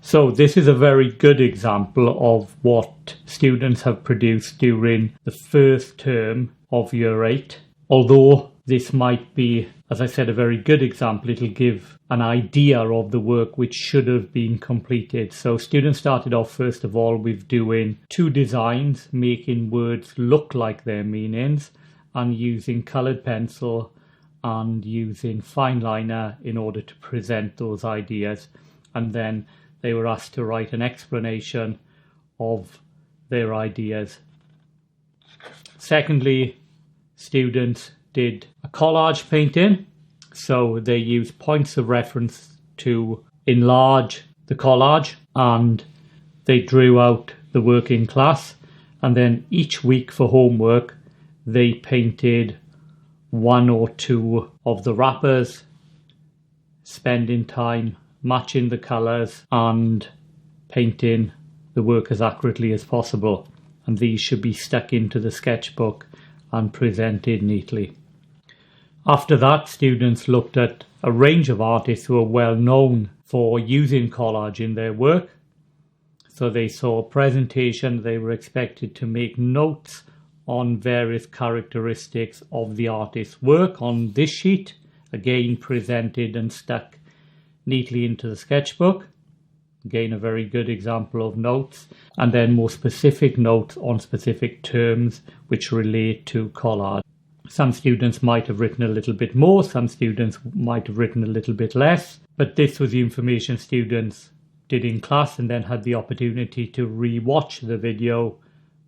So this is a very good example of what students have produced during the first term of Year 8. Although this might be, as I said, a very good example, it'll give an idea of the work which should have been completed. So students started off first of all with doing 2 designs, making words look like their meanings, and using coloured pencil and using fine liner in order to present those ideas. And then they were asked to write an explanation of their ideas. Secondly, students did a collage painting. So they used points of reference to enlarge the collage, and they drew out the work in class. And then each week for homework, they painted 1 or 2 of the wrappers, spending time matching the colours and painting the work as accurately as possible. And these should be stuck into the sketchbook and presented neatly. After that, students looked at a range of artists who are well known for using collage in their work. So they saw a presentation. They were expected to make notes on various characteristics of the artist's work on this sheet, again presented and stuck neatly into the sketchbook. Again, a very good example of notes. And then more specific notes on specific terms which relate to collage. Some students might have written a little bit more, some students might have written a little bit less, but this was the information students did in class and then had the opportunity to re-watch the video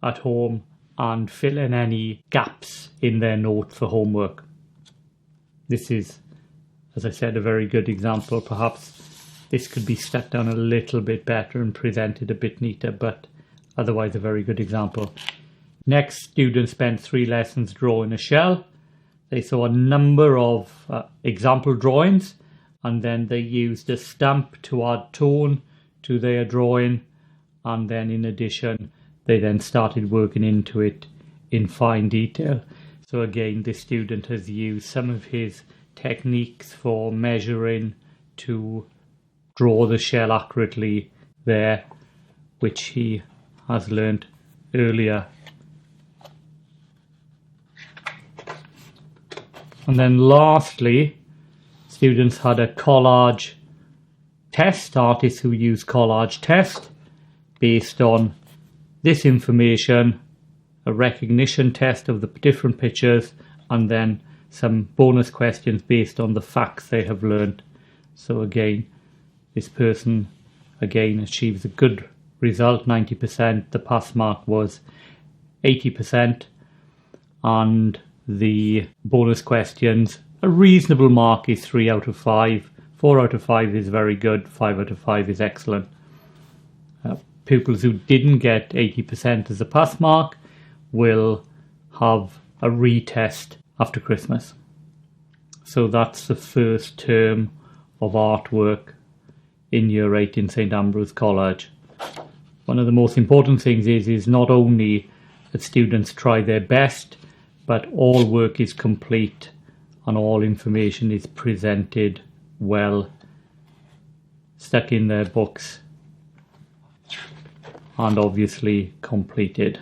at home and fill in any gaps in their notes for homework. This is, as I said, a very good example. Perhaps this could be stuck down a little bit better and presented a bit neater, but otherwise a very good example. Next, students spent 3 lessons drawing a shell. They saw a number of example drawings, and then they used a stamp to add tone to their drawing, and then in addition they then started working into it in fine detail. So again, this student has used some of his techniques for measuring to draw the shell accurately there, which he has learnt earlier. And then lastly, students had a collage test, artists who use collage test based on this information, a recognition test of the different pictures, and then some bonus questions based on the facts they have learned. So again, this person again achieves a good result, 90%. The pass mark was 80%, and the bonus questions, a reasonable mark is 3 out of 5. 4 out of 5 is very good, 5 out of 5 is excellent. Pupils who didn't get 80% as a pass mark will have a retest after Christmas. So that's the first term of artwork in Year 8 in St Ambrose College. One of the most important things is not only that students try their best, but all work is complete and all information is presented well, stuck in their books, and obviously completed.